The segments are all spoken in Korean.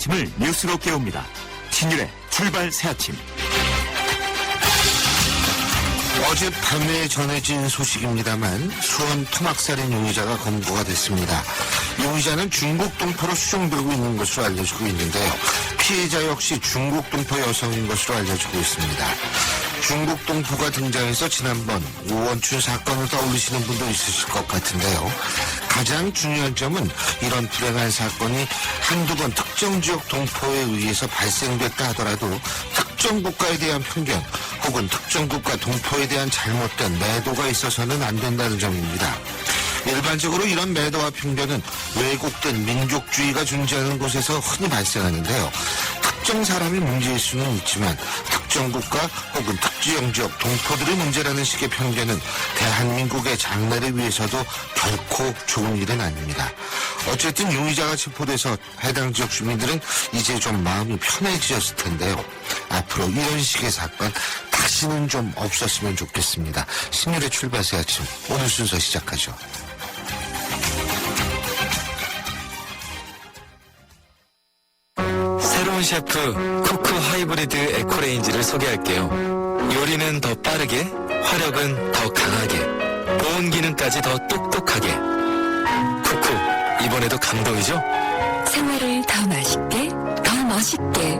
아침을 뉴스로 깨웁니다. 신율의 출발 새아침. 어젯밤에 전해진 소식입니다만 수원 토막살인 용의자가 검거가 됐습니다. 용의자는 중국 동포로 수정되고 있는 것으로 알려지고 있는데요. 피해자 역시 중국 동포 여성인 것으로 알려지고 있습니다. 중국 동포가 등장해서 지난번 오원춘 사건을 떠올리시는 분도 있으실 것 같은데요. 가장 중요한 점은 이런 불행한 사건이 한두 번 특정 지역 동포에 의해서 발생됐다 하더라도 특정 국가에 대한 편견 혹은 특정 국가 동포에 대한 잘못된 매도가 있어서는 안 된다는 점입니다. 일반적으로 이런 매도와 편견은 왜곡된 민족주의가 존재하는 곳에서 흔히 발생하는데요. 특정 사람이 문제일 수는 있지만 특정 국가 혹은 특정 지역 동포들의 문제라는 식의 편견은 대한민국의 장래를 위해서도 결코 좋은 일은 아닙니다. 어쨌든 용의자가 체포돼서 해당 지역 주민들은 이제 좀 마음이 편해지셨을 텐데요. 앞으로 이런 식의 사건 다시는 좀 없었으면 좋겠습니다. 신율의 출발새 아침 오늘 순서 시작하죠. 새로운 셰프 쿠쿠 하이브리드 에코레인지를 소개할게요. 요리는 더 빠르게, 화력은 더 강하게, 보온 기능까지 더 똑똑하게. 쿠쿠, 이번에도 감동이죠? 생활을 더 맛있게, 더 멋있게.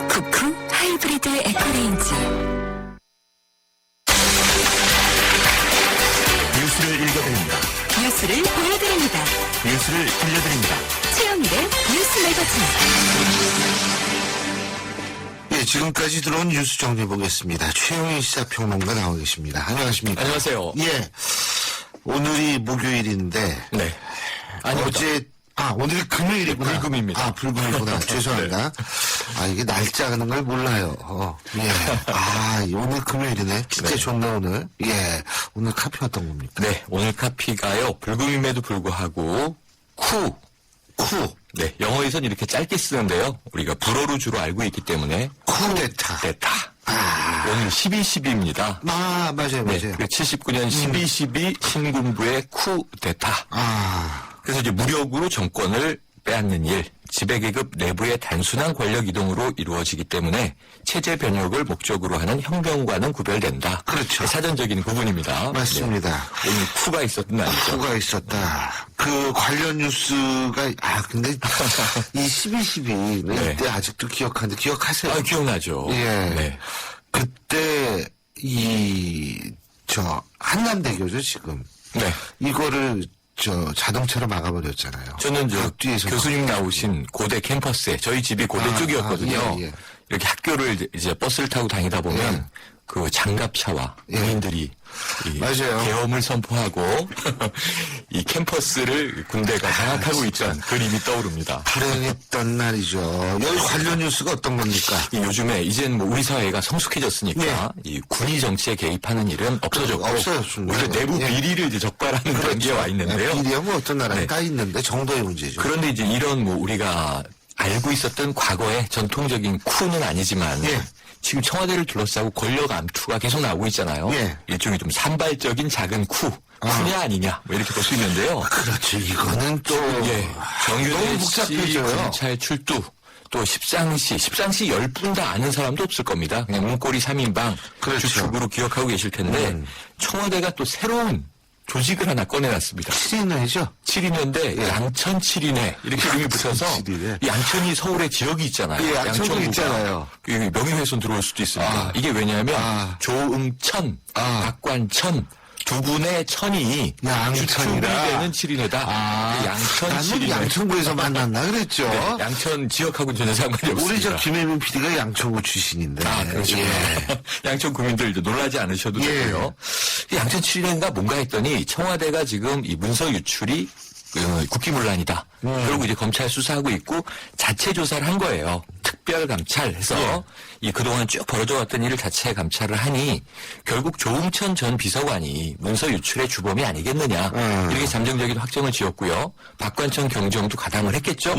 쿠쿠 하이브리드 에코레인지. 뉴스를 읽어드립니다. 뉴스를 보여드립니다. 뉴스를 들려드립니다. 최영일의 뉴스 매거진. 예, 지금까지 들어온 뉴스 정리해보겠습니다. 최영일 시사평론가 나와 계십니다. 안녕하십니까? 안녕하세요. 예. 오늘이 목요일인데. 네. 아닙니다. 오늘 금요일이구나. 네, 불금입니다. 불금이구나. 죄송합니다. 이게 날짜가는 걸 몰라요. 예. 오늘 금요일이네. 진짜 네. 좋네, 오늘. 예. 오늘 카피 어떤 겁니까? 네, 오늘 카피가요, 불금임에도 불구하고, 쿠. 네, 영어에선 이렇게 짧게 쓰는데요. 우리가 불어로 주로 알고 있기 때문에. 쿠데타. 데타. 오늘 12.12입니다. 맞아요. 네, 79년 12.12 신군부의 쿠데타. 그래서 이제 무력으로 정권을 빼앗는 일, 지배계급 내부의 단순한 권력 이동으로 이루어지기 때문에 체제 변혁을 목적으로 하는 혁명과는 구별된다. 그렇죠. 사전적인 구분입니다. 맞습니다. 네. 오늘 쿠가 있었던 날이죠. 쿠가 있었다. 그 관련 뉴스가, 근데 이 12.12는 네. 이때 아직도 기억하는데 기억하세요? 기억나죠. 예. 네. 그때 한남대교죠 지금. 네. 이거를 자동차로 막아버렸잖아요. 저는 뒤에서 교수님 나오신 고대 캠퍼스에 저희 집이 고대 쪽이었거든요. 예. 이렇게 학교를 이제 버스를 타고 다니다 보면 그 장갑차와 군인들이 이 맞아요. 계엄을 선포하고 이 캠퍼스를 군대가 장악하고 있던 그림이 떠오릅니다. 불행했던 날이죠. 여기 관련 뉴스가 어떤 겁니까? 요즘에 이젠 뭐 우리 사회가 성숙해졌으니까 이 군이 정치에 개입하는 일은 없어졌고 없어졌습니다. 오히려 내부 비리를 이제 적발하는 단계에 와 있는데요. 비리야 뭐 어떤 나라에 네. 다 있는데 정도의 문제죠. 그런데 이제 이런 뭐 우리가 알고 있었던 과거의 전통적인 쿠는 아니지만 지금 청와대를 둘러싸고 권력 암투가 계속 나오고 있잖아요. 일종의 좀 산발적인 작은 쿠냐 아니냐 뭐 이렇게 볼 수 있는데요. 그렇죠. 이거는 또 정유재 너무 씨 복잡해져요. 검찰 출두 또 십상시 10분 다 아는 사람도 없을 겁니다. 그냥 문고리 3인방 그렇죠. 주축으로 기억하고 계실 텐데 청와대가 또 새로운 조직을 하나 꺼내놨습니다. 7인회죠? 7인회인데 양천 7인회 이렇게 이름이 붙어서 7인회. 양천이 서울의 지역이 있잖아요. 양천구 양천구가 있잖아요. 명예훼손 들어올 수도 있습니다. 이게 왜냐하면 조응천, 박관천 두 분의 천이 주축이 양천이라. 되는 7인회다. 양천 나는 7인회. 양천구에서 만났나 그랬죠. 네, 양천 지역하고는 전혀 상관이 없습니다. 우리 저 김혜민 PD가 양천구 출신인데. 그렇죠. 양천 구민들 이제 놀라지 않으셔도 되고요. 양천 7인회인가 뭔가 했더니 청와대가 지금 이 문서 유출이 국기문란이다. 그리고 이제 검찰 수사하고 있고 자체 조사를 한 거예요. 특별 감찰해서 이 그동안 쭉 벌어져 왔던 일을 자체 감찰을 하니 결국 조응천 전 비서관이 문서 유출의 주범이 아니겠느냐. 이렇게 잠정적인 확정을 지었고요. 박관천 경정도 가담을 했겠죠.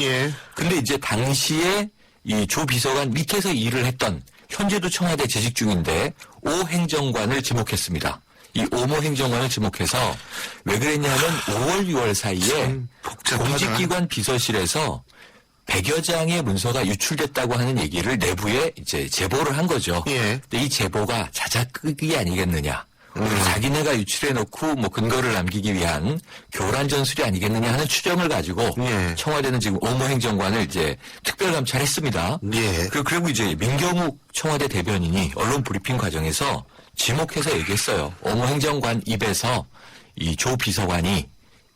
근데 이제 당시에 이 조 비서관 밑에서 일을 했던 현재도 청와대 재직 중인데 오 행정관을 지목했습니다. 이 오모 행정관을 지목해서 왜 그랬냐면 5월, 6월 사이에 복잡하다. 공직기관 비서실에서 100여 장의 문서가 유출됐다고 하는 얘기를 내부에 이제 제보를 한 거죠. 예. 근데 이 제보가 자작극이 아니겠느냐. 자기네가 유출해놓고 뭐 근거를 남기기 위한 교란 전술이 아니겠느냐 하는 추정을 가지고 예. 청와대는 지금 오모 행정관을 이제 특별 감찰했습니다. 예. 그리고 이제 민경욱 청와대 대변인이 언론 브리핑 과정에서 지목해서 얘기했어요. 오모 행정관 입에서 이 조 비서관이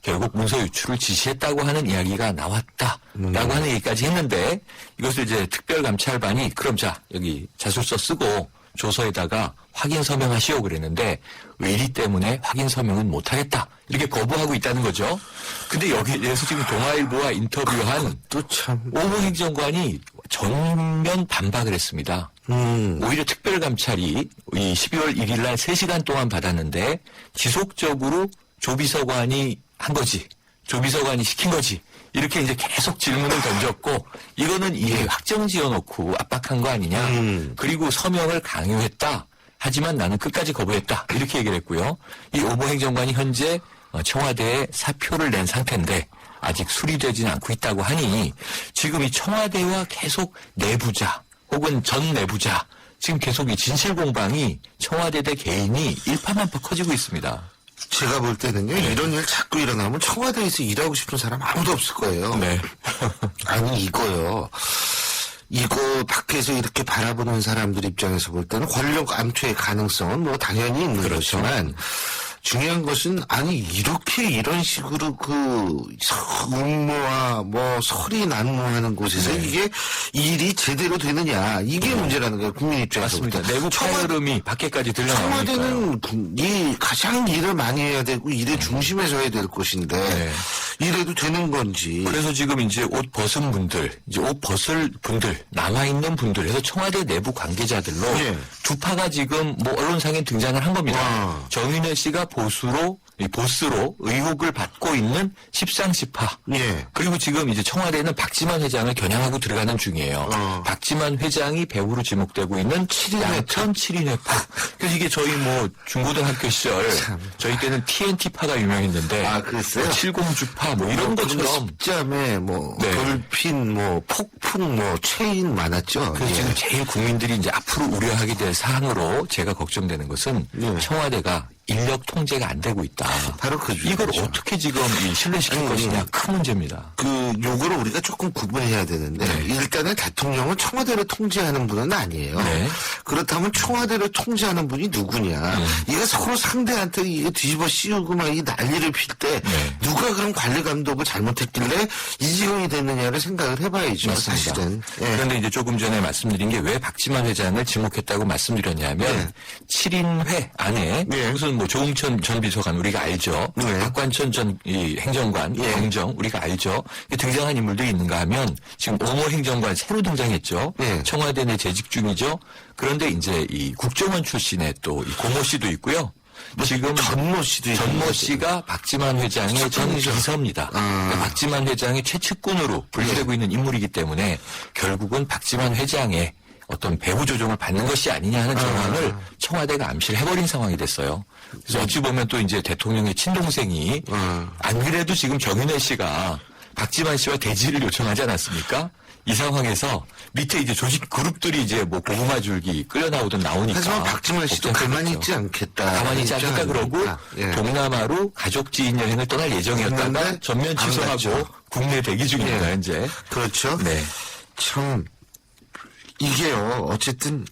결국 문서 유출을 지시했다고 하는 이야기가 나왔다라고 하는 얘기까지 했는데 이것을 이제 특별감찰반이 그럼 자 여기 자술서 쓰고 조서에다가 확인 서명하시오 그랬는데 의리 때문에 확인 서명은 못하겠다 이렇게 거부하고 있다는 거죠. 근데 여기에서 지금 동아일보와 인터뷰한 또 참. 오모 행정관이 전면 반박을 했습니다. 오히려 특별감찰이 이 12월 1일 날 3시간 동안 받았는데 지속적으로 조비서관이 한 거지. 조비서관이 시킨 거지. 이렇게 이제 계속 질문을 던졌고 이거는 이해 확정 지어놓고 압박한 거 아니냐. 그리고 서명을 강요했다. 하지만 나는 끝까지 거부했다. 이렇게 얘기를 했고요. 이 오모 행정관이 현재 청와대에 사표를 낸 상태인데 아직 수리되진 않고 있다고 하니 지금 이 청와대와 계속 내부자 혹은 전 내부자 지금 계속 이 진실 공방이 청와대 개인이 일파만파 커지고 있습니다. 제가 볼 때는요, 이런 일 자꾸 일어나면 청와대에서 일하고 싶은 사람 아무도 없을 거예요. 네. 아니, 이거요. 이거 밖에서 이렇게 바라보는 사람들 입장에서 볼 때는 권력 암투의 가능성은 뭐 당연히 있는 거지만 중요한 것은 아니 이렇게 이런 식으로 그 음모와 뭐 설이 난무하는 곳에서 이게 일이 제대로 되느냐 이게 문제라는 거예요. 국민 입장에서 맞습니다. 내부 파열음이 밖에까지 들려나오니까요. 청와대는 이 가장 일을 많이 해야 되고 일의 중심에 서야 될 곳인데 네. 이래도 되는 건지. 그래서 지금 이제 옷 벗은 분들, 이제 옷 벗을 분들, 남아있는 분들, 해서 청와대 내부 관계자들로 예. 두 파가 지금 뭐 언론상에 등장을 한 겁니다. 와. 정윤회 씨가 보스로 의혹을 받고 있는 십상시파. 예. 그리고 지금 이제 청와대는 박지만 회장을 겨냥하고 들어가는 중이에요. 박지만 회장이 배우로 지목되고 있는 양천 7인회파. 그래서 이게 저희 뭐 중고등학교 시절 저희 때는 TNT파가 유명했는데 아, 그랬어요? 70주파 뭐 이런 것처럼 십자매 뭐 네. 돌핀 뭐 폭풍 뭐 체인 많았죠. 그래서 예. 지금 제일 국민들이 이제 앞으로 우려하게 될 사항으로 제가 걱정되는 것은 예. 청와대가 인력 통제가 안 되고 있다. 바로 그 이걸 문제죠. 어떻게 지금 신뢰시킬 것이냐 큰 문제입니다. 그 요거를 우리가 조금 구분해야 되는데 일단은 대통령은 청와대를 통제하는 분은 아니에요. 네. 그렇다면 청와대를 통제하는 분이 누구냐? 이게 서로 상대한테 이거 뒤집어 씌우고 막 이 난리를 필 때 네. 누가 그런 관리 감독을 잘못했길래 이 지경이 됐느냐를 생각을 해봐야죠. 맞습니다. 사실은. 예. 그런데 이제 조금 전에 말씀드린 게 왜 박지만 회장을 지목했다고 말씀드렸냐면 7인회 안에 네. 무슨 뭐 조응천 전 비서관 우리가 알죠. 네. 박관천 전 이 행정관 예. 행정 우리가 알죠. 등장한 인물들이 있는가 하면 지금 오모 행정관 새로 등장했죠. 예. 청와대 내 재직 중이죠. 그런데 이제 이 국정원 출신의 또 이 고모 씨도 있고요. 지금 전모 씨도 전모 씨가 박지만 회장의 전 측근이죠. 비서입니다. 그러니까 박지만 회장의 최측근으로 분류되고 있는 인물이기 때문에 결국은 박지만 회장의 어떤 배후 조종을 받는 것이 아니냐 하는 정황을 청와대가 암시를 해버린 상황이 됐어요. 그래서 어찌 보면 또 이제 대통령의 친동생이 안 그래도 지금 정윤회 씨가 박지만 씨와 대지를 요청하지 않았습니까? 이 상황에서 밑에 이제 조직 그룹들이 이제 뭐 고구마 줄기 끌려 나오든 나오니까. 하지만 박지만 씨도 가만히 있지 않겠다. 가만히 있지 않겠다 그러고 예. 동남아로 가족 지인 여행을 떠날 예정이었다가 했는데 전면 안 취소하고 갔죠. 국내 대기 중입니다 예. 현재. 그렇죠. 네. 참 이게요. 어쨌든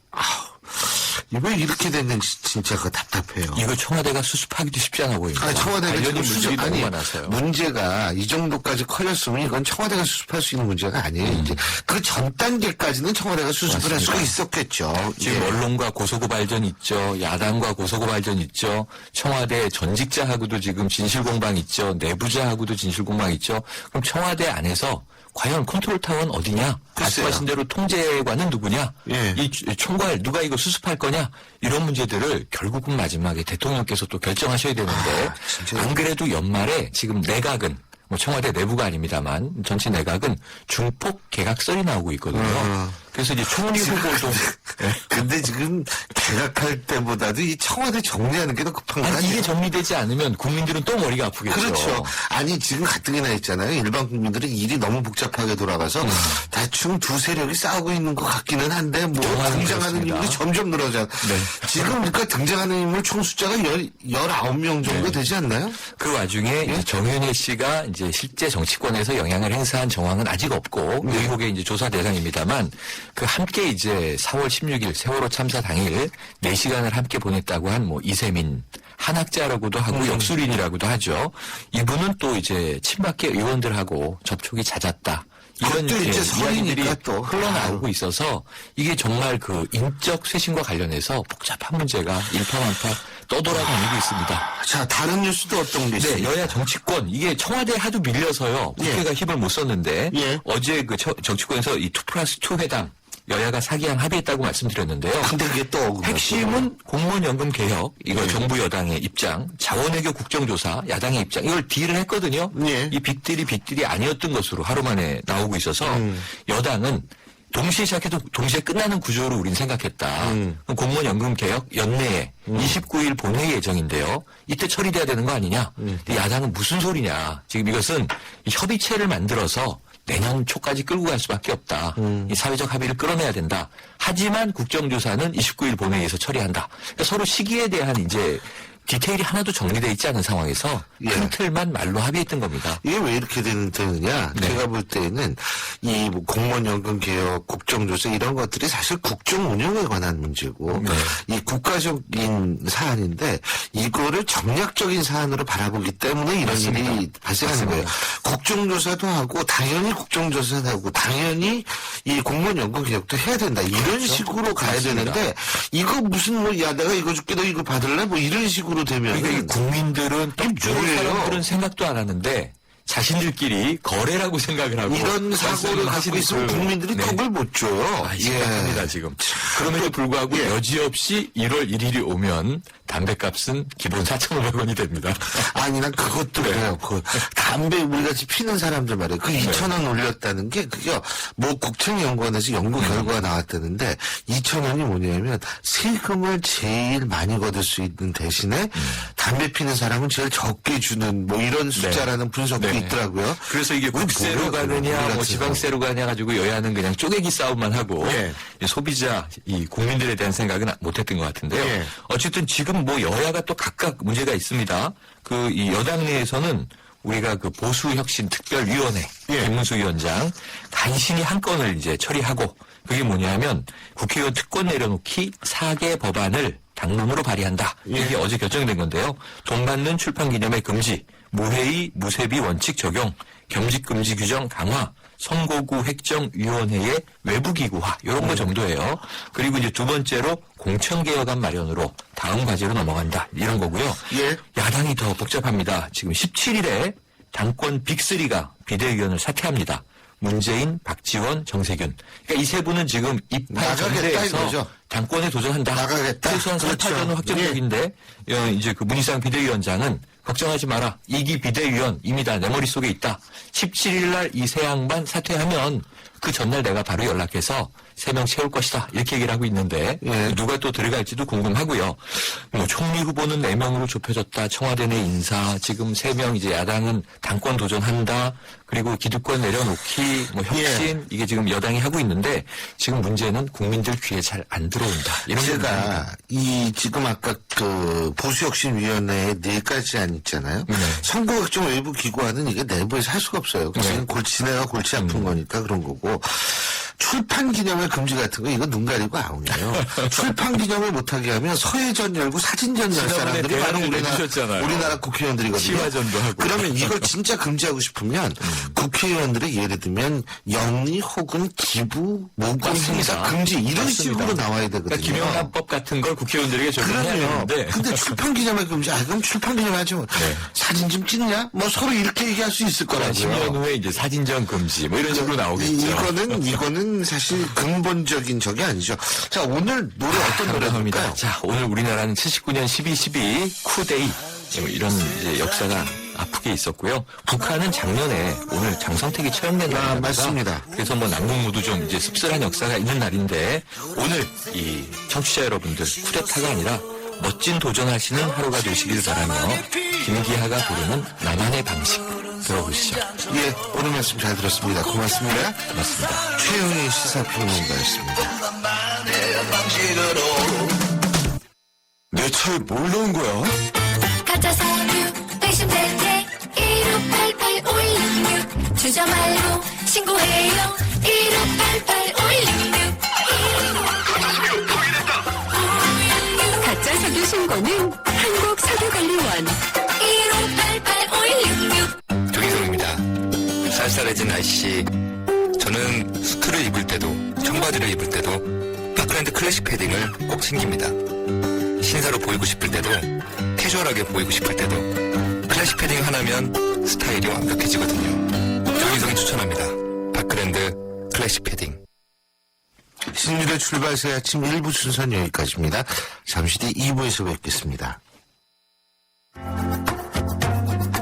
왜 이렇게 됐는지 진짜 그 답답해요. 이거 청와대가 수습하기도 쉽지 않아 보입니다. 아니, 청와대가 관련 지금 인물들이 너무 아니, 많아서요. 문제가 이 정도까지 커졌으면 이건 청와대가 수습할 수 있는 문제가 아니에요. 이제 그 전 단계까지는 청와대가 수습을 할 수가 맞습니다. 있었겠죠. 지금 예. 언론과 고소고발전 있죠. 야당과 고소고발전 있죠. 청와대 전직자하고도 지금 진실공방 있죠. 내부자하고도 진실공방 있죠. 그럼 청와대 안에서 과연 컨트롤타워는 어디냐? 글쎄요. 말씀하신 대로 통제관은 누구냐? 예. 이 총괄 누가 이거 수습할 거냐? 이런 문제들을 결국은 마지막에 대통령께서 또 결정하셔야 되는데 진짜. 안 그래도 연말에 지금 내각은 뭐 청와대 내부가 아닙니다만 전체 내각은 중폭 개각설이 나오고 있거든요. 그래서 이제 총리 후보도 근데 지금 개각할 때보다도 이 청와대 정리하는 게 더 급한 거 아니, 아니에요? 이게 정리되지 않으면 국민들은 또 머리가 아프겠죠. 그렇죠. 아니 지금 가뜩이나 있잖아요. 일반 국민들은 일이 너무 복잡하게 돌아가서 대충 두 세력이 싸우고 있는 것 같기는 한데 뭐 영화는 등장하는 그렇습니다. 인물이 점점 늘어져. 지금 그러니까 등장하는 인물 총 숫자가 19명 정도 되지 않나요? 그 와중에 이제 정윤회 씨가 이제 실제 정치권에서 영향을 행사한 정황은 아직 없고 의혹의 이제 조사 대상입니다만 그 함께 이제 4월 16일 세월호 참사 당일 4시간을 함께 보냈다고 한 뭐 이세민 한학자라고도 하고 역술인이라고도 하죠. 이분은 또 이제 친박계 의원들하고 접촉이 잦았다. 이런 그것도 이제 이야기들이 설이니까 또. 흘러나오고 있어서 이게 정말 그 인적 쇄신과 관련해서 복잡한 문제가 일파만파 떠돌아다니고 있습니다. 자 다른 뉴스도 어떤 게 있어요? 네, 여야 정치권 이게 청와대 하도 밀려서요. 국회가 힘을 못 썼는데 예. 어제 그 정치권에서 이 2+2 회담 여야가 사기양 합의했다고 말씀드렸는데요. 근데 그게 또 핵심은 공무원 연금 개혁, 이거 정부 여당의 입장, 자원외교 국정조사 야당의 입장, 이걸 딜을 했거든요. 예. 이 빅딜이 아니었던 것으로 하루 만에 나오고 있어서 여당은 동시에 시작해도 동시에 끝나는 구조로 우린 생각했다. 그럼 공무원 연금 개혁 연내에 29일 본회의 예정인데요. 이때 처리돼야 되는 거 아니냐. 근데 야당은 무슨 소리냐. 지금 이것은 협의체를 만들어서 내년 초까지 끌고 갈 수밖에 없다. 이 사회적 합의를 끌어내야 된다. 하지만 국정조사는 29일 본회의에서 처리한다. 그러니까 서로 시기에 대한 이제 디테일이 하나도 정리되어 있지 않은 상황에서 예. 큰 틀만 말로 합의했던 겁니다. 이게 왜 이렇게 되느냐? 네. 제가 볼 때는 이 뭐 공무원 연금 개혁, 국정조사 이런 것들이 사실 국정 운영에 관한 문제고 네. 이 국가적인 사안인데 이거를 정략적인 사안으로 바라보기 때문에 이런 맞습니다. 일이 발생하는 맞습니다. 거예요. 국정조사도 하고 당연히 국정조사도 하고 당연히 이 공무원 연금 개혁도 해야 된다. 이런 식으로 가야 맞습니다. 되는데 이거 무슨 뭐 야 내가 이거 줄게 너 이거 받을래? 뭐 이런 식으로 되면 그러니까 이 국민들은 또 뭐예요? 사람들은 생각도 안 하는데 자신들끼리 거래라고 생각을 하고 이런 사고를 갖고 하시는 있으면 그- 국민들이 네. 떡을 못 줘요. 아, 심각합니다, 지금. 그럼에도 불구하고 예. 여지없이 1월 1일이 오면 담배값은 기본 4,500원이 됩니다. 아니, 난 그것도 네. 그래요. 그 담배 우리 같이 피는 사람들 말이에요. 그 2,000원 올렸다는 게 그게 뭐 국책연구원에서 연구 결과가 나왔다는데 2,000원이 뭐냐면 세금을 제일 많이 거둘 수 있는 대신에 담배 피는 사람은 제일 적게 주는 뭐 이런 숫자라는 분석도 네. 있더라고요. 그래서 이게 국세로 뭐야, 가느냐, 우리 뭐 같은 지방세로 가냐 가지고 여야는 그냥 쪼개기 싸움만 하고 예. 이 소비자, 이 국민들에 대한 생각은 못했던 것 같은데요. 예. 어쨌든 지금 뭐 여야가 또 각각 문제가 있습니다. 그 이 여당 내에서는 우리가 그 보수혁신특별위원회 예. 김문수 위원장 간신히 한 건을 이제 처리하고 그게 뭐냐면 국회의원 특권 내려놓기 4개 법안을 당론으로 발의한다. 예. 이게 어제 결정된 건데요. 돈 받는 출판 기념회 금지, 무회의 무세비 원칙 적용, 겸직 금지 규정 강화, 선거구 획정위원회의 외부기구화 이런 거 정도예요. 그리고 이제 두 번째로 공천개혁안 마련으로 다음 과제로 넘어간다 이런 거고요. 예. 야당이 더 복잡합니다. 지금 17일에 당권 빅3가 비대위원을 사퇴합니다. 문재인, 박지원, 정세균. 그러니까 이 세 분은 지금 입할 나가겠다 전대에서 이거죠. 당권에 도전한다. 나가겠다. 최소한 그렇죠. 3파전은 확정적인데 이제 그 문희상 비대위원장은 걱정하지 마라. 2기 비대위원 이미 다 내 머릿속에 있다. 17일 날 이 세 양반 사퇴하면 그 전날 내가 바로 연락해서 3명 채울 것이다. 이렇게 얘기를 하고 있는데 예. 누가 또 들어갈지도 궁금하고요. 뭐 총리 후보는 4명으로 좁혀졌다. 청와대 내 인사 지금 3명 이제 야당은 당권 도전한다. 그리고 기득권 내려놓기 뭐 혁신 이게 지금 여당이 하고 있는데 지금 문제는 국민들 귀에 잘 안 들어온다. 이런 게 문제입니다. 제가 이 지금 아까 그 보수혁신위원회에 4가지 안 있잖아요. 네. 선거협정 외부 기구안은 이게 내부에서 할 수가 없어요. 지금 지네가 골치 아픈 거니까 그런 거고. 출판 기념회 금지 같은 거 이거 눈 가리고 아웅이에요. 출판 기념회 못하게 하면 서해전 열고 사진전 열 지난번에 사람들이 바로 대안을 내주셨잖아요. 우리나라 국회의원들이거든요. 시화전도 하고. 그러면 이걸 진짜 금지하고 싶으면 국회의원들의 예를 들면 영리 혹은 기부 모금 행사 금지 이런 맞습니다. 식으로 나와야 되거든요. 그러니까 김영란법 같은 걸 국회의원들에게 적용해야 그러면 되는데 근데 출판 기념회 금지. 그럼 출판 기념회 하지 뭐. 네. 사진 좀 찍냐? 뭐 서로 이렇게 얘기할 수 있을 한 10년 거라고요. 후에 이제 사진전 금지 뭐 이런 식으로 나오겠죠. 이거는 사실 근본적인 적이 아니죠. 자, 오늘 노래 어떤 노래 감사합니다. 들을까요? 자, 오늘 우리나라는 79년 12.12 쿠데이 이런 이제 역사가 아프게 있었고요. 북한은 작년에 오늘 장성택이 처형된 날입니다. 맞습니다. 그래서 뭐 남북모두 좀 이제 씁쓸한 역사가 있는 날인데 오늘 이 청취자 여러분들 쿠데타가 아니라 멋진 도전하시는 하루가 되시길 바라며 김기하가 부르는 나만의 방식 들어보시죠. 예, 오늘 말씀 잘 들었습니다. 고맙습니다. 고맙습니다. 최영희 시사평론가였습니다. 내 차에 뭘 넣은 거야? 가짜 사유 배신 대대 1588-516 주저 말고 신고해요 1588-516 가짜 사기 신고는 한국사교관리원. 1588-516 조기성입니다. 쌀쌀해진 날씨. 저는 수트를 입을 때도 청바지를 입을 때도 파크랜드 클래식 패딩을 꼭 챙깁니다. 신사로 보이고 싶을 때도 캐주얼하게 보이고 싶을 때도 클래식 패딩 하나면 스타일이 완벽해지거든요. 조기성이 추천합니다. 파크랜드 클래식 패딩. 신일의 출발새 아침 1부 순서는 여기까지입니다. 잠시 뒤 2부에서 뵙겠습니다.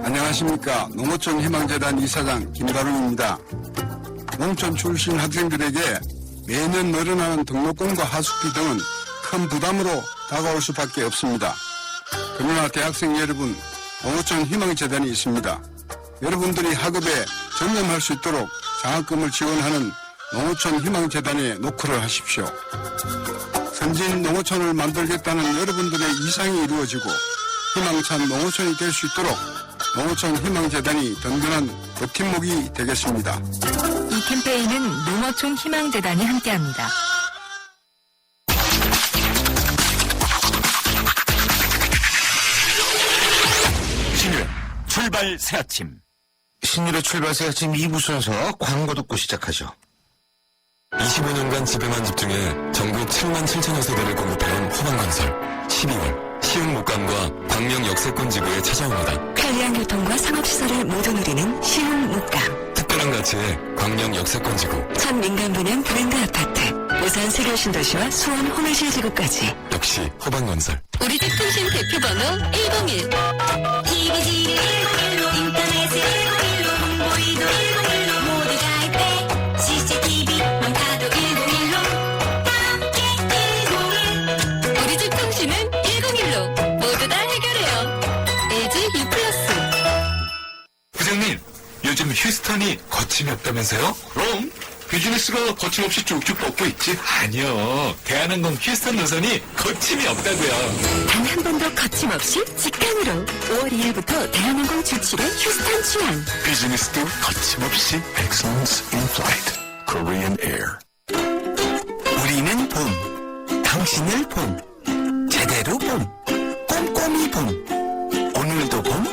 안녕하십니까. 농어촌 희망재단 이사장 김다롱입니다. 농촌 출신 학생들에게 매년 늘어나는 등록금과 하숙비 등은 큰 부담으로 다가올 수밖에 없습니다. 그러나 대학생 여러분, 농어촌 희망재단이 있습니다. 여러분들이 학업에 전념할 수 있도록 장학금을 지원하는 농어촌 희망재단에 노크를 하십시오. 선진 농어촌을 만들겠다는 여러분들의 이상이 이루어지고 희망찬 농어촌이 될 수 있도록 농어촌 희망재단이 든든한 버팀목이 되겠습니다. 이 캠페인은 농어촌 희망재단이 함께합니다. 신일의 출발 새 아침. 신일의 출발새 아침 2부 순서 광고 듣고 시작하죠. 25년간 지배만 집중해 전국 7만 7천여 세대를 공급해온 호방건설 12월 시흥 목감과 광명 역세권 지구에 찾아옵니다. 편리한 교통과 상업시설을 모두 누리는 시흥 목감. 특별한 가치의 광명 역세권 지구 첫 민간 분양 브랜드 아파트. 부산 세계신도시와 수원 호메실 지구까지. 역시 호방건설. 우리 집 통신 대표번호 101. TV지를 101로 인터넷을 101로 홍보이도 101로 모두 가입해 CCTV 망가도 101로 함께 101 우리 집 통신은 101로 모두 다 해결해요. LG U+. 부장님, 요즘 휴스턴이 거침이 없다면서요? 그럼 비즈니스가 거침없이 쭉쭉 뻗고 있지. 아니요, 대한항공 휴스턴 노선이 거침이 없다고요. 단 한 번도 거침없이 직항으로 5월 2일부터 대한항공 주치의 휴스턴 취항. 비즈니스도 거침없이 Excellence in Flight. Korean Air. 우리는 봄, 당신을 봄, 제대로 봄, 꼼꼼히 봄, 오늘도 봄,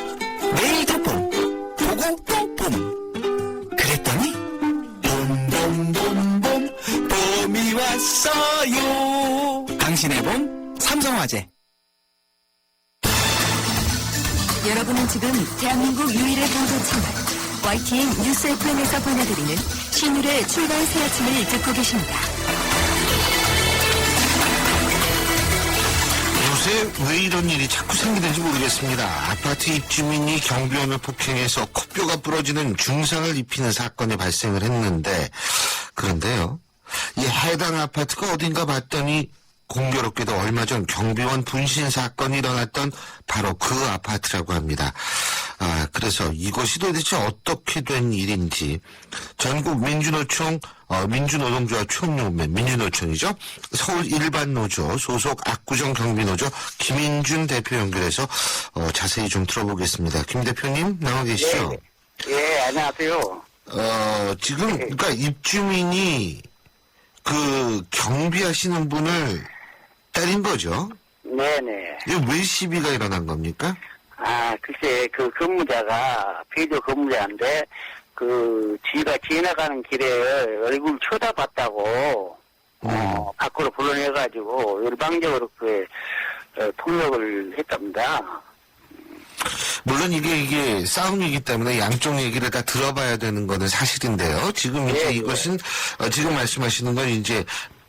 내일도 봄, 보고 또 봄. 그랬더니 봄, 봄이 왔어요. 당신의 봄, 삼성화재. 여러분은 지금 대한민국 유일의 보도 채널 YTN 뉴스 FM에서 보내드리는 신율의 출발 새 아침을 듣고 계십니다. 요새 왜 이런 일이 자꾸 생기는지 모르겠습니다. 아파트 입주민이 경비원을 폭행해서 코뼈가 부러지는 중상을 입히는 사건이 발생을 했는데, 그런데요, 이 해당 아파트가 어딘가 봤더니 공교롭게도 얼마 전 경비원 분신 사건이 일어났던 바로 그 아파트라고 합니다. 그래서 이것이 도대체 어떻게 된 일인지 전국 민주노총, 민주노동조합 총연맹, 민주노총이죠. 서울 일반노조 소속 압구정 경비노조 김인준 대표 연결해서 자세히 좀 들어보겠습니다. 김 대표님 나와 계시죠? 예, 안녕하세요. 지금 그러니까 입주민이 그 경비하시는 분을 때린 거죠? 네네. 이거 왜 시비가 일어난 겁니까? 글쎄, 그 근무자가, 비교 근무자인데, 지가 지나가는 길에 얼굴 쳐다봤다고, 밖으로 불러내가지고, 일방적으로 폭력을 했답니다. 물론 이게 싸움이기 때문에 양쪽 얘기를 다 들어봐야 되는 거는 사실인데요. 지금 이제 예, 이것은 지금 말씀하시는 건 이제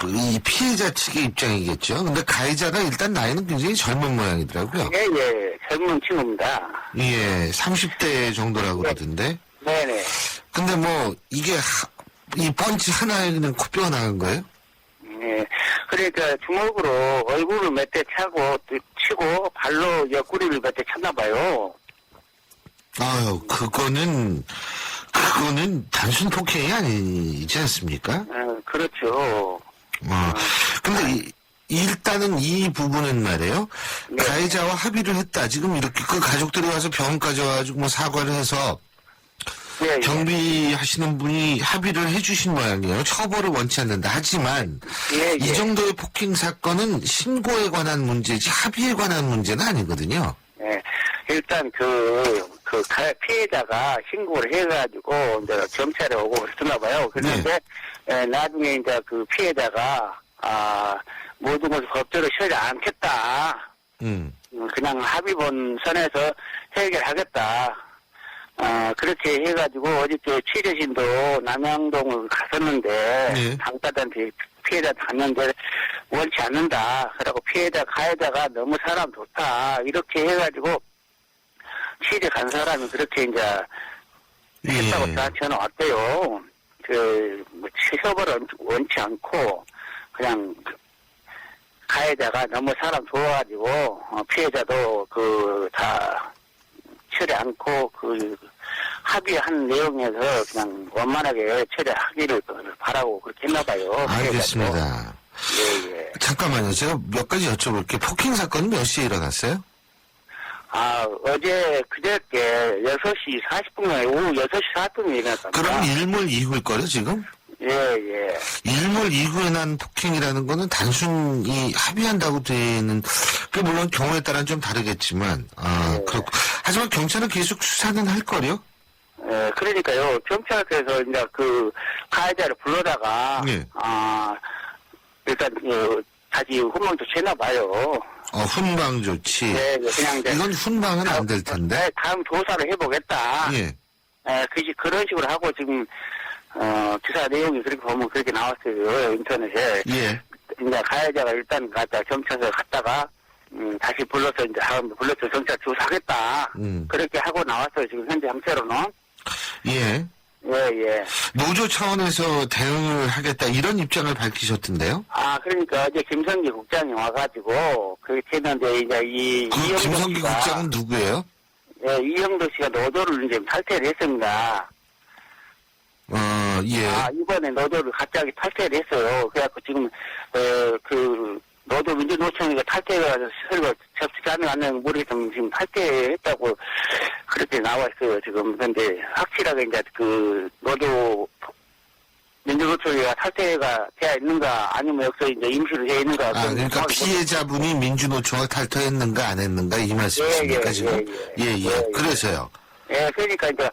이 피해자 측의 입장이겠죠. 근데 가해자가 일단 나이는 굉장히 젊은 모양이더라고요. 예, 예. 젊은 친구입니다. 예, 30대 정도라고 그러던데. 네네. 근데 뭐, 이게, 이 펀치 하나에 그냥 코뼈가 나간 거예요? 예. 그러니까 주먹으로 얼굴을 몇 대 치고 발로 옆구리를 몇 대 쳤나 봐요. 아유, 그거는 단순 폭행이 아니지 않습니까? 그렇죠. 근데 일단은 이 부분은 말이에요. 네. 가해자와 합의를 했다. 지금 이렇게 그 가족들이 와서 병원까지 와가지고 뭐 사과를 해서 예, 예. 경비하시는 분이 합의를 해주신 모양이에요. 처벌을 원치 않는다. 하지만 예, 예. 이 정도의 폭행 사건은 신고에 관한 문제지 합의에 관한 문제는 아니거든요. 예. 일단 피해자가 신고를 해가지고 이제 경찰에 오고 그랬나 봐요. 그런데 나중에 이제 그 피해자가 모든 것을 법대로 처리 않겠다. 그냥 합의본 선에서 해결하겠다. 그렇게 해가지고 어저께 취재진도 남양동을 갔었는데 네. 당사자한테 피해자 갔는데 원치 않는다. 그러고 가해자가 너무 사람 좋다. 이렇게 해가지고 취재 간 사람이 그렇게 이제 했다고 저한테 전화 왔대요. 뭐 처벌을 원치 않고 그냥 가해자가 너무 사람 좋아가지고 피해자도 다 처리 않고 합의한 내용에서 그냥 원만하게 처리하기를 바라고 그렇게 했나 봐요. 알겠습니다. 예, 예. 잠깐만요. 제가 몇 가지 여쭤볼게요. 폭행 사건은 몇 시에 일어났어요? 그저께 6시 40분에 오후 6시 40분에 일어났습니다. 그럼 일몰 이후일 거요 지금? 예, 예. 일몰 이후에 난 폭행이라는 거는 단순히 합의한다고 되는, 물론 경우에 따라는 좀 다르겠지만, 그렇고. 하지만 경찰은 계속 수사는 할 거요? 예, 그러니까요. 경찰께서 이제 가해자를 불러다가, 예. 일단, 다시 훈방 조치했나 봐요. 훈방 조치. 네, 그냥 이제. 이건 훈방은 안 될 텐데. 네, 다음 조사를 해보겠다. 예. 그런 식으로 하고 지금, 기사 내용이 그렇게 보면 그렇게 나왔어요. 인터넷에. 예. 이제 가해자가 일단 경찰서에 갔다가, 다시 불러서 경찰 조사하겠다. 그렇게 하고 나왔어요. 지금 현재 형태로는. 예. 예, 예. 노조 차원에서 대응을 하겠다 이런 입장을 밝히셨던데요? 그러니까 어제 김성기 국장이 와가지고 그렇게 했는데 이제 이영도 김성기 씨가, 국장은 누구예요? 예, 이영도 씨가 노조를 이제 탈퇴를 했습니다. 예. 이번에 노조를 갑자기 탈퇴를 했어요. 그래갖고 지금 노조 민주노총이가 탈퇴가 서류가 접수가 안 되는 모르겠지만 지금 탈퇴했다고 그렇게 나와 있어요, 지금. 근데 확실하게 이제 노조 민주노총이가 탈퇴가 되어 있는가 아니면 여기서 이제 임시로 되어 있는가. 그러니까 피해자분이 민주노총을 탈퇴했는가 안 했는가 이 말씀이십니까, 지금? 예. 그래서요. 예, 그러니까 이제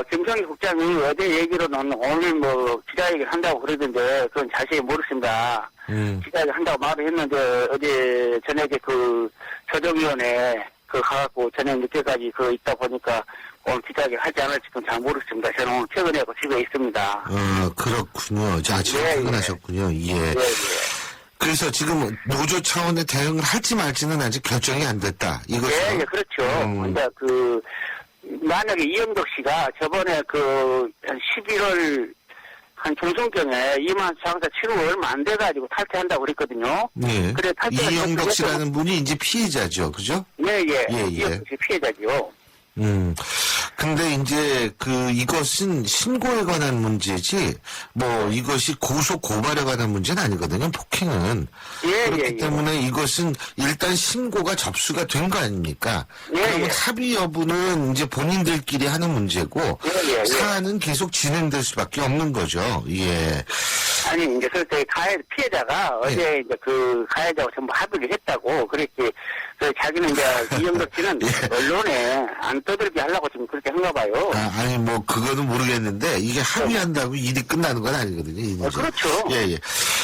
김성기 국장이 어제 얘기로는 오늘 기자회견 한다고 그러던데 그건 자세히 모르겠습니다. 기자회견 한다고 말을 했는데 어제 저녁에 조정위원회 가갖고 저녁 늦게까지 있다 보니까 오늘 기자회견 하지 않을지 잘 모르겠습니다. 저는 오늘 퇴근하고 집에 있습니다. 그렇군요. 자, 지금 퇴근하셨군요. 예. 그래서 지금 노조 차원의 대응을 할지 말지는 아직 결정이 안 됐다. 이거죠? 예, 그렇죠. 이제 만약에 이영덕 씨가 저번에 한 11월 한 중순경에 이만 장사 치르고 얼마 안 돼가지고 탈퇴한다고 그랬거든요. 네. 그래, 이영덕 씨라는 분이 이제 피해자죠. 그죠? 예. 이영덕 씨 피해자죠. 근데 이제 이것은 신고에 관한 문제지, 이것이 고소 고발에 관한 문제는 아니거든요, 폭행은. 그렇기 때문에 이것은 일단 신고가 접수가 된 거 아닙니까? 그러면 합의 여부는 이제 본인들끼리 하는 문제고, 사안은 계속 진행될 수밖에 없는 거죠, 예. 아니, 이제 피해자가 어제 이제 가해자하고 전부 합의를 했다고, 그렇게, 자기는 이제 이영덕 씨는 언론에 안 떠들게 하려고 지금 그렇게 한가 봐요. 그거는 모르겠는데, 이게 합의한다고 일이 끝나는 건 아니거든요, 이 문제. 그렇죠. 예.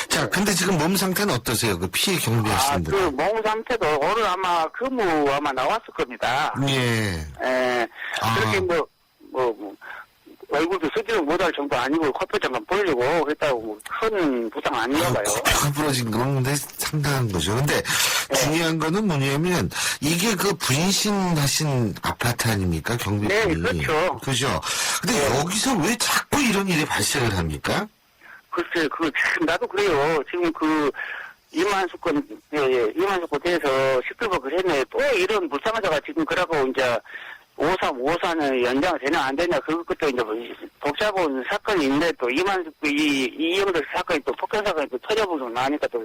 자, 근데 지금 몸 상태는 어떠세요? 피해 경비하시는 분. 몸 상태도 오늘 아마 나왔을 겁니다. 예. 그렇게 얼굴도 쓰지를 못할 정도 아니고 커피 잠깐 벌리고 그랬다고 뭐 큰 부상 아닌가 봐요. 코피가 부러진 건 근데 상당한 거죠. 근데 중요한 거는 뭐냐면 이게 그 분신하신 아파트 아닙니까? 경비분이. 네, 그렇죠. 그죠? 근데 여기서 왜 자꾸 이런 일이 발생을 합니까? 글쎄, 참, 나도 그래요. 지금 이만수 건 대해서 시끌벅을 했네. 또 이런 불쌍하자가 지금 그러고 이제 5354는 연장 되냐 안 되냐 그것도 이제 뭐 복잡한 사건이 있는데 또 이영들 사건이 또 폭행 사건이 또 터져보고 나니까 또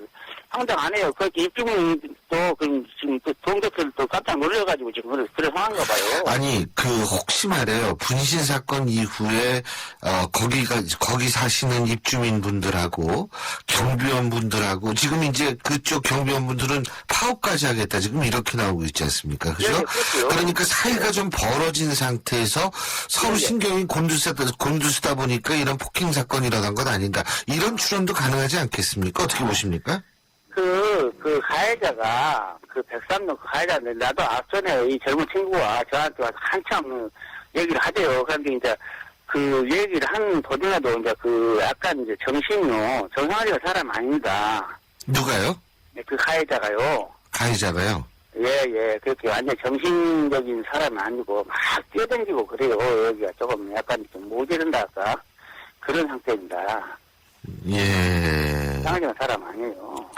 상당 안 해요. 그렇게 입주민도 지금 또 동대표를 또 깜짝 놀래가지고 지금 그런 상황인가 봐요. 아니 혹시 말이에요. 분신 사건 이후에 거기 사시는 입주민 분들하고 경비원 분들하고 지금 이제 그쪽 경비원 분들은 파업까지 하겠다 지금 이렇게 나오고 있지 않습니까? 그죠? 네, 그렇죠. 그러니까 사이가 좀 벌어진 상태에서 서로 신경이 곤두서다 보니까 이런 폭행 사건이 일어난 건 아닌가 이런 추론도 가능하지 않겠습니까? 어떻게 보십니까? 가해자가, 백삼동 가해자인데, 나도 앞전에 이 젊은 친구가 저한테 와서 한참 얘기를 하대요. 그런데 이제, 얘기를 한 도중에도 이제 약간 이제 정상화된 사람 아닙니다. 누가요? 네, 가해자가요. 가해자가요? 예. 그렇게 완전 정신적인 사람이 아니고, 막 뛰어다니고 그래요. 여기가 조금 약간 좀 모자른다 할까? 그런 상태입니다. 예. 이상한 사람 아니에요.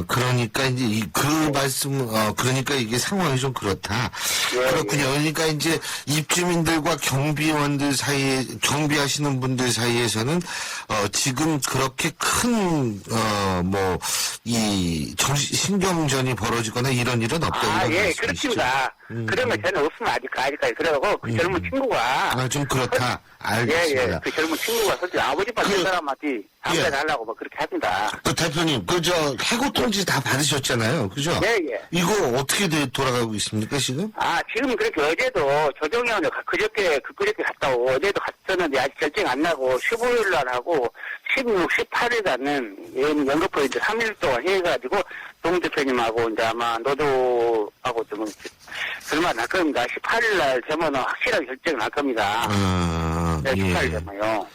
그러니까 이제 그러니까 이게 상황이 좀 그렇다. 예, 그렇군요. 그러니까 이제 입주민들과 경비원들 사이에 경비하시는 분들 사이에서는 지금 그렇게 큰 신경전이 벌어지거나 이런 일은 없다. 이런 예, 말씀이시죠? 그렇습니다. 그러면 저는 없으면 아직까지 그래가고 그 젊은 친구가 좀 그렇다. 알겠습니다. 그 젊은 친구가 솔직히 아버지빠 그 사람한테 담배 달라고 막 그렇게 합니다. 대표님, 해고 통지 다 받으셨잖아요. 그죠? 예. 이거 어떻게 돌아가고 있습니까, 지금? 지금 그렇게 어제도 조정현을 그저께 갔다 오고 어제도 갔었는데 아직 결정 안 나고 15일 날 하고 16, 18일 날은 연거푸 이제 3일 동안 해가지고 동 대표님하고 이제 아마 노조하고 좀 얼마 날 겁니다. 18일 날 되면 확실하게 결정 날 겁니다. 네, 18일 되면요.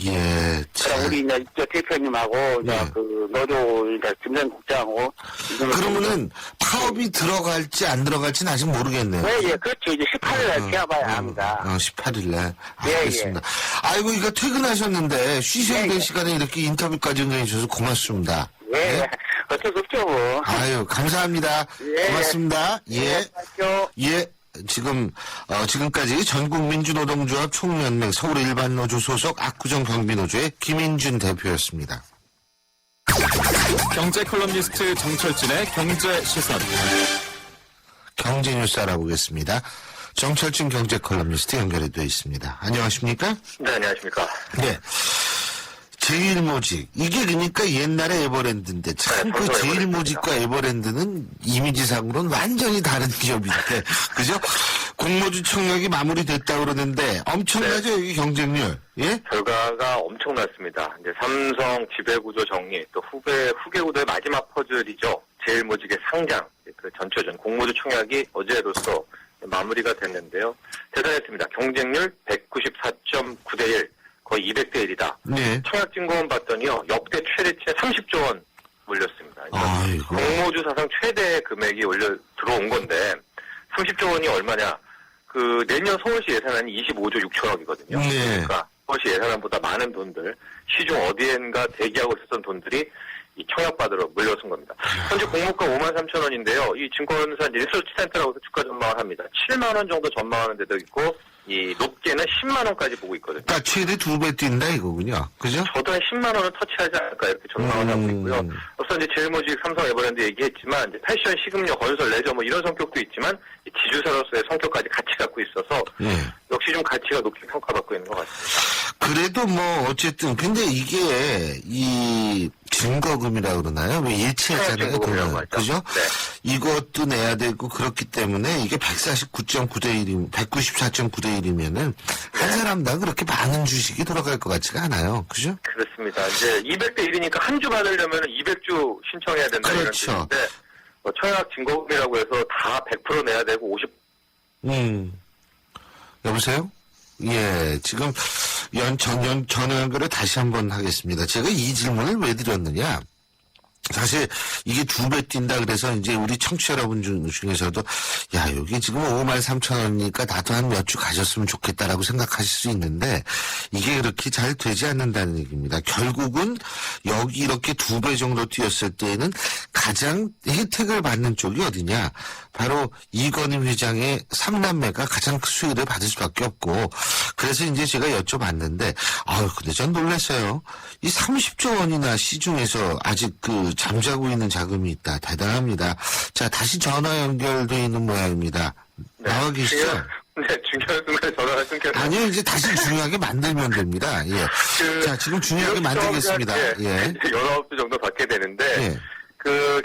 예. 그럼 우리 이제 대표님하고 이제 노조 이제 김전 국장하고 그러면은 파업이 들어갈지 안 들어갈지는 아직 모르겠네요. 예, 그렇죠. 이제 18일 날 지어봐야 합니다. 18일 날. 예. 알겠습니다. 아이고, 이거 퇴근하셨는데 쉬셔야 될 예. 시간에 이렇게 인터뷰까지 응해주셔서 고맙습니다. 예. 어쩔 수 없죠, 뭐. 아유, 감사합니다. 예. 고맙습니다. 예. 맞죠. 예. 지금까지 전국민주노동조합 총연맹 서울일반노조 소속 압구정 경비노조의 김인준 대표였습니다. 경제 컬럼니스트 정철진의 경제 시선. 경제뉴스 알아보겠습니다. 정철진 경제 컬럼니스트 연결이 되어 있습니다. 안녕하십니까? 네, 안녕하십니까. 네. 제일모직. 이게 그러니까 옛날에 에버랜드인데 참 그 제일모직과 에버랜드는 이미지상으로는 완전히 다른 기업인데 그죠? 공모주 청약이 마무리됐다고 그러는데 엄청나죠, 여기 경쟁률. 예? 결과가 엄청났습니다. 이제 삼성 지배구조 정리, 또 후계구도의 마지막 퍼즐이죠. 제일모직의 상장, 그 전초전 공모주 청약이 어제로서 마무리가 됐는데요. 대단했습니다. 경쟁률 194.9대1. 거의 200대 1이다. 네. 청약진고원 봤더니요, 역대 최대치의 30조 원 물렸습니다. 아이고. 공모주 사상 최대 금액이 들어온 건데, 30조 원이 얼마냐? 내년 서울시 예산안이 25조 6천억이거든요. 네. 그러니까 서울시 예산안보다 많은 돈들, 시중 어디엔가 대기하고 있었던 돈들이 이 청약받으러 물려선 겁니다. 현재 공모가 53,000원인데요. 이 증권사 리서치센터라고 주가 전망을 합니다. 7만 원 정도 전망하는 데도 있고, 이 높게는 10만 원까지 보고 있거든요. 그러니까 최대 2배 뛴다 이거군요. 그죠? 저도 한 10만 원은 터치하지 않을까 이렇게 전망을 하고 있고요. 앞서 이제 제일모직, 삼성, 에버랜드 얘기했지만 이제 패션, 식음료, 건설, 레저 뭐 이런 성격도 있지만 지주사로서의 성격까지 같이 갖고 있어서 역시 좀 가치가 높게 평가받고 있는 것 같습니다. 그래도 뭐 어쨌든 근데 이게 이 증거금이라고 그러나요? 왜 예치했잖아요. 그죠? 네. 이것도 내야 되고 그렇기 때문에 이게 149.9대 1이면 194.9대 1이면은 한 사람당 그렇게 많은 주식이 돌아갈 것 같지가 않아요. 그죠? 그렇습니다. 이제 200대 1이니까 한 주 받으려면 200주 신청해야 된다. 그렇죠. 이런 뜻인데 청약 증거금이라고 해서 다 100% 내야 되고 50. 여보세요? 예, 지금 전화 연결을 다시 한번 하겠습니다. 제가 이 질문을 왜 드렸느냐? 사실 이게 2배 뛴다 그래서 이제 우리 청취자 여러분 중에서도 야 여기 지금 53,000원이니까 나도 한 몇 주 가졌으면 좋겠다라고 생각하실 수 있는데 이게 그렇게 잘 되지 않는다는 얘기입니다. 결국은 여기 이렇게 2배 정도 뛰었을 때에는 가장 혜택을 받는 쪽이 어디냐? 바로 이건희 회장의 3남매가 가장 큰 수혜를 받을 수밖에 없고 그래서 이제 제가 여쭤봤는데 근데 전 놀랐어요. 이 30조 원이나 시중에서 아직 잠자고 있는 자금이 있다. 대단합니다. 자, 다시 전화 연결돼 있는 모양입니다. 나와 계시죠? 네, 중요한 순간에 전화가 끊겼어요. 아니요, 이제 다시 중요하게 만들면 됩니다. 예. 자, 지금 중요하게 만들겠습니다. 예. 19주 정도 받게 되는데, 예.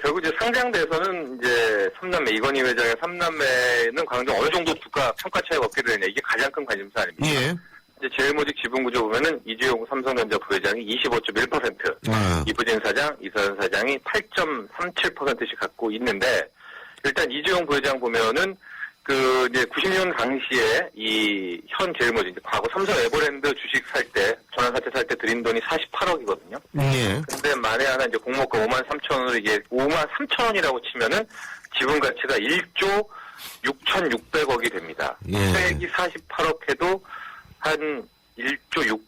결국 이제 상장돼서는 이제 3남매, 이건희 회장의 3남매는 과연 어느 정도 주가 평가 차이가 없게 되느냐, 이게 가장 큰 관심사 아닙니까? 예. 이제 제일모직 지분구조 보면은 이주용 삼성전자 부회장이 25.1%, 이부진 사장, 이서연 사장이 8.37%씩 갖고 있는데, 일단 이주용 부회장 보면은 이제 90년 당시에 이 현 제일모직, 과거 삼성 에버랜드 주식 살 때, 전환사채 살 때 들인 돈이 48억이거든요. 예. 근데 만에 하나 이제 공모가 53,000원으로 이게 53,000원이라고 치면은 지분 가치가 1조 6,600억이 됩니다. 예. 수익이 48억 해도 한 1조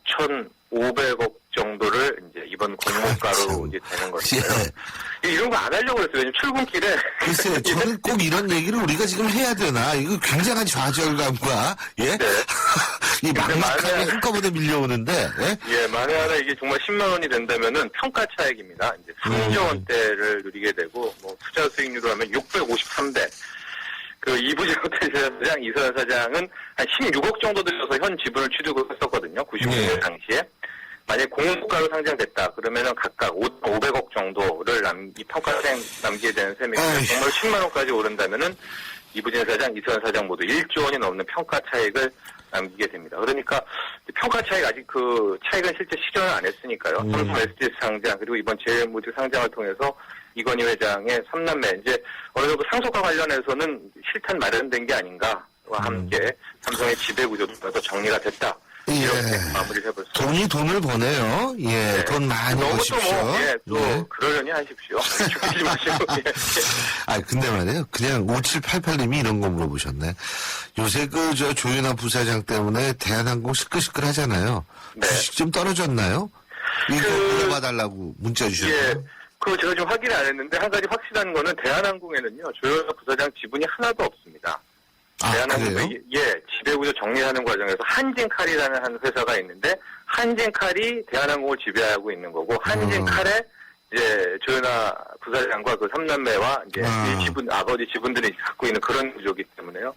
6,500억 정도를 이제 이번 공모가로 이제 되는 것이에요. 예. 이런 거 안 하려고 했어요. 지금 출근길에. 글쎄요, 저는 꼭 이런 얘기를 우리가 지금 해야 되나? 이거 굉장한 좌절감과, 예? 네. 이 막막하게 한꺼번에 밀려오는데, 예? 예, 만에 하나 이게 정말 10만 원이 된다면은 평가 차익입니다. 이제 3조 원대를 누리게 되고, 투자 수익률로 하면 653배. 이부진 호텔 사장, 이서연 사장은 한 16억 정도 들여서 현 지분을 취득을 했었거든요. 96년 당시에. 만약에 공모가로 상장됐다. 그러면은 각각 500억 정도를 이 평가차익 남기게 되는 셈이고, 정말 10만 원까지 오른다면은 이부진 사장, 이서연 사장 모두 1조 원이 넘는 평가 차익을 남기게 됩니다. 그러니까 평가 차익 아직 차익은 실제 실현을 안 했으니까요. 삼성 SDS 상장 그리고 이번 제일모직 상장을 통해서 이건희 회장의 3남매 이제 어느 정도 상속과 관련해서는 실탄 마련된 게 아닌가와 함께 삼성의 지배 구조도 더 정리가 됐다. 이렇게 마무리를 해볼 수 돈이 돈을 버네요. 예, 네. 돈 많이 버십시오. 그러려니 하십시오. 죽이지 마시고. 근데 말이에요. 그냥 5788님이 이런 거 물어보셨네. 요새 조윤아 부사장 때문에 대한항공 시끌시끌 하잖아요. 네. 주식 좀 떨어졌나요? 이거 물어봐달라고 문자 주셨어요. 예. 제가 좀 확인을 안 했는데 한 가지 확실한 거는 대한항공에는요. 조윤아 부사장 지분이 하나도 없습니다. 대한항공이 지배구조 정리하는 과정에서 한진칼이라는 한 회사가 있는데 한진칼이 대한항공을 지배하고 있는 거고 한진칼에 이제 조윤아 부사장과 3남매와 이제 아버지 지분들이 갖고 있는 그런 구조이기 때문에요.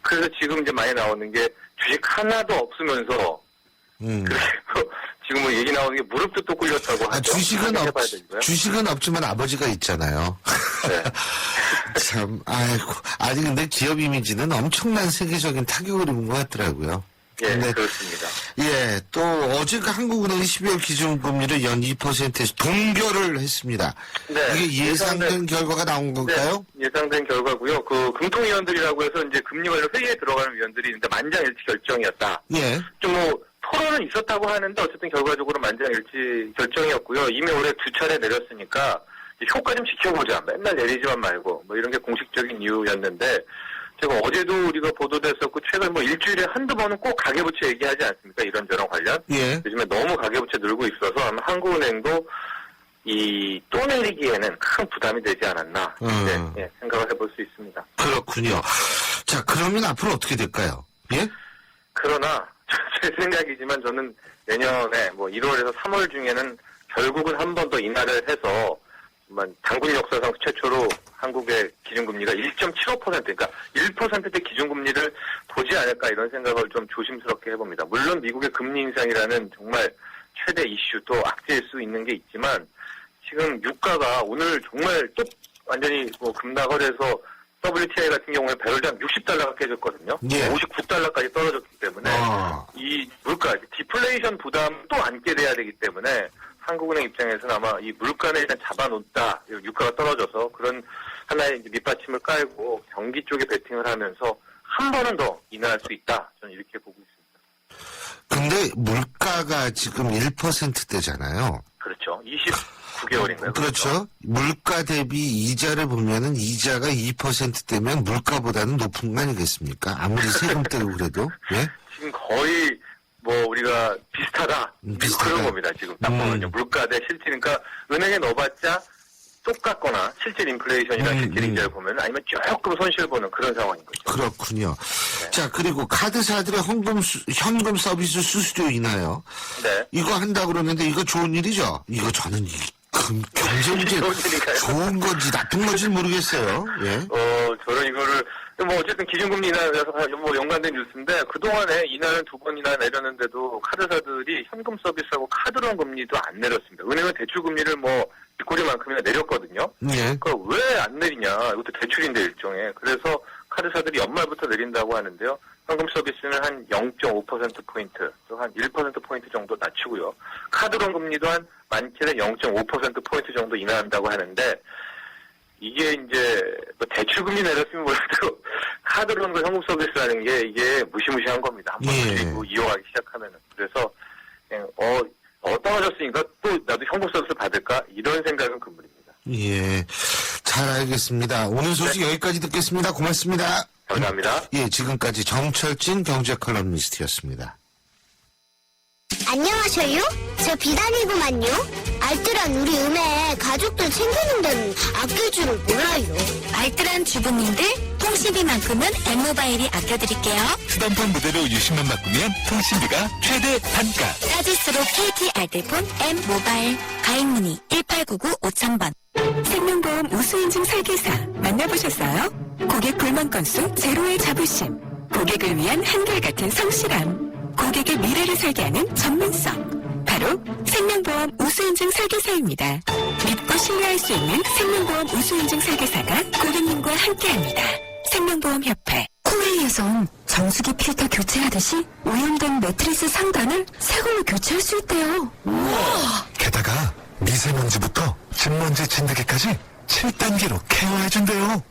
그래서 지금 이제 많이 나오는 게 주식 하나도 없으면서 그리고 지금 얘기 나오는 게 무릎도 또 꿇렸다고 하죠. 주식은 없지만 아버지가 있잖아요. 네. 참, 아니 근데 기업 이미지는 엄청난 세계적인 타격을 입은 것 같더라고요. 예, 그렇습니다. 예, 또 어제 한국은행이 12월 기준금리를 연 2%에서 동결을 했습니다. 네. 이게 예상된 결과가 나온 건가요? 네, 예상된 결과고요. 금통위원들이라고 해서 이제 금리 관련 회의에 들어가는 위원들이 있는데 만장일치 결정이었다. 예. 좀 토론은 있었다고 하는데 어쨌든 결과적으로 만장일치 결정이었고요. 이미 올해 2차례 내렸으니까 효과 좀 지켜보자. 맨날 내리지만 말고 이런 게 공식적인 이유였는데 제가 어제도 우리가 보도됐었고 최근 일주일에 한두 번은 꼭 가계부채 얘기하지 않습니까? 이런저런 관련. 예. 요즘에 너무 가계부채 늘고 있어서 아마 한국은행도 또 내리기에는 큰 부담이 되지 않았나 생각을 해볼 수 있습니다. 그렇군요. 자, 그러면 앞으로 어떻게 될까요? 예? 그러나 제 생각이지만 저는 내년에 1월에서 3월 중에는 결국은 한 번 더 인하를 해서 당군 역사상 최초로 한국의 기준금리가 1.75% 그러니까 1%대 기준금리를 보지 않을까 이런 생각을 좀 조심스럽게 해봅니다. 물론 미국의 금리 인상이라는 정말 최대 이슈 또 악재일 수 있는 게 있지만 지금 유가가 오늘 정말 또 완전히 급락을 해서 WTI 같은 경우에 배럴당 60달러가 깨졌거든요. 예. 59달러까지 떨어졌기 때문에 이 물가 디플레이션 부담 또 안게 돼야 되기 때문에 한국은행 입장에서는 아마 이 물가를 일단 잡아놓다 유가가 떨어져서 그런 하나의 이제 밑받침을 깔고 경기 쪽에 베팅을 하면서 한 번은 더 인하할 수 있다. 저는 이렇게 보고 있습니다. 근데 물가가 지금 1%대잖아요. 그렇죠. 29개월인가요? 그렇죠. 물가 대비 이자를 보면은 이자가 2%대면 물가보다는 높은 거 아니겠습니까? 아무리 세금 떼고 그래도. 예? 지금 거의 뭐 우리가 비슷하다. 비슷하다. 그런 겁니다. 지금 딱 보면요. 물가 대 실질. 그러니까 은행에 넣어봤자 똑같거나 실질 인플레이션이랑 실질 이자를 보면 아니면 조금 손실 보는 그런 상황인 거죠. 그렇군요. 자, 그리고 카드사들의 현금 서비스 수수료 인하요. 네. 이거 한다 그러는데 이거 좋은 일이죠? 이거 저는 경제 문제 좋은 일인가요? 좋은 건지 나쁜 건지 모르겠어요. 예. 저는 이거를 뭐 어쨌든 기준금리 인하에서 뭐 연관된 뉴스인데 그동안에 인하는 2번이나 내렸는데도 카드사들이 현금 서비스하고 카드론 금리도 안 내렸습니다. 은행은 대출 금리를 뭐 뒷꼬리만큼이나 내렸거든요. 예. 그럼 왜 안 내리냐? 이것도 대출인데 일종의. 그래서 카드사들이 연말부터 내린다고 하는데요. 현금 서비스는 한 0.5%포인트, 또 한 1%포인트 정도 낮추고요. 카드론 금리도 한 많게는 0.5%포인트 정도 인하한다고 하는데 이게 이제 뭐 대출 금리 내렸으면 몰라도 카드론과 현금 서비스라는 게 이게 무시무시한 겁니다. 한번 그리고 이용하기 시작하면은. 그래서 그냥 떨어졌으니까 또 나도 현금 서비스 받을까 이런 생각은 금물입니다. 예, 잘 알겠습니다. 오늘 소식 여기까지 듣겠습니다. 고맙습니다. 감사합니다. 예, 지금까지 정철진 경제컬럼니스트였습니다. 안녕하세요. 저 비단이구만요. 알뜰한 우리 은혜 가족들 챙기는 데는 아낄 줄을 몰라요. 알뜰한 주부님들, 통신비만큼은 M모바일이 아껴드릴게요. 휴대폰 무대로 유심만 바꾸면 통신비가 최대 반가. 따질수록 KT 알뜰폰 M모바일. 가입문의 1899-5000번. 생명보험 우수인증 설계사 만나보셨어요? 고객 불만 건수 제로의 자부심. 고객을 위한 한결같은 성실함. 고객의 미래를 설계하는 전문성. 바로 생명보험 우수인증 설계사입니다. 믿고 신뢰할 수 있는 생명보험 우수인증 설계사가 고객님과 함께합니다. 생명보험협회. 코웨이에선 정수기 필터 교체하듯이 오염된 매트리스 상단을 새 걸로 교체할 수 있대요. 우와! 게다가 미세먼지부터 진먼지 진드기까지 7단계로 케어해준대요.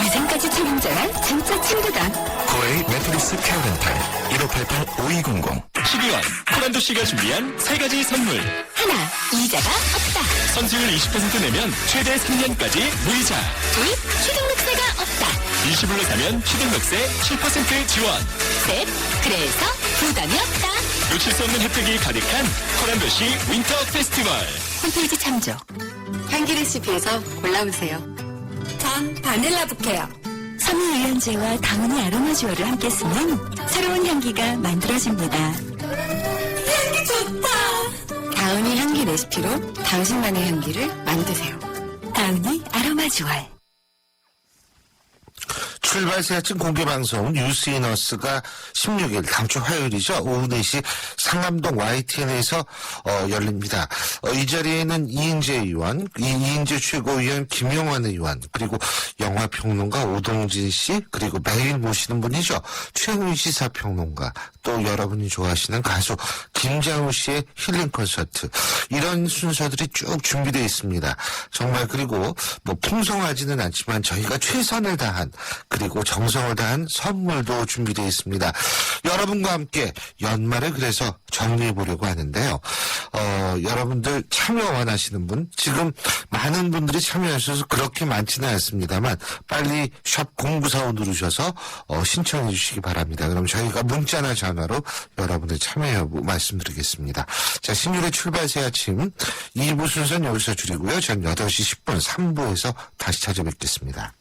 위생까지 책임져야 진짜 친구다. 코웨이 매트리스 케어 렌탈 1588-5200. 12월 코란도 씨가 준비한 3가지 선물. 하나, 이자가 없다. 선수율 20% 내면 최대 3년까지 무이자. 둘, 취등록세가 없다. 20불로 사면 취등록세 7% 지원. 셋, 그래서 부담이 없다. 놓칠 수 없는 혜택이 가득한 코란도 씨 윈터 페스티벌. 홈페이지 참조. 향기 레시피에서 골라보세요. 전 바닐라 부케요. 섬유유연제와 다운이 아로마 듀얼을 함께 쓰면 새로운 향기가 만들어집니다. 향기 좋다. 다운이 향기 레시피로 당신만의 향기를 만드세요. 다운이 아로마 듀얼. 출발 새 아침 공개방송 뉴스이너스가 16일 다음 주 화요일이죠. 오후 4시 상암동 YTN에서 열립니다. 이 자리에는 이인재 의원, 이인재 최고위원 김용환 의원, 그리고 영화평론가 오동진 씨, 그리고 매일 모시는 분이죠. 최훈 시사평론가, 또 여러분이 좋아하시는 가수 김장우 씨의 힐링 콘서트. 이런 순서들이 쭉 준비되어 있습니다. 정말 그리고 뭐 풍성하지는 않지만 저희가 최선을 다한 그리고 정성을 다한 선물도 준비되어 있습니다. 여러분과 함께 연말에 그래서 정리해 보려고 하는데요. 여러분들 참여 원하시는 분, 지금 많은 분들이 참여하셔서 그렇게 많지는 않습니다만 빨리 샵 0945 누르셔서 신청해 주시기 바랍니다. 그럼 저희가 문자나 전화로 여러분의 참여 여부 말씀드리겠습니다. 자, 16일 출발 새 아침 2부 순서는 여기서 줄이고요. 전 8시 10분 3부에서 다시 찾아뵙겠습니다.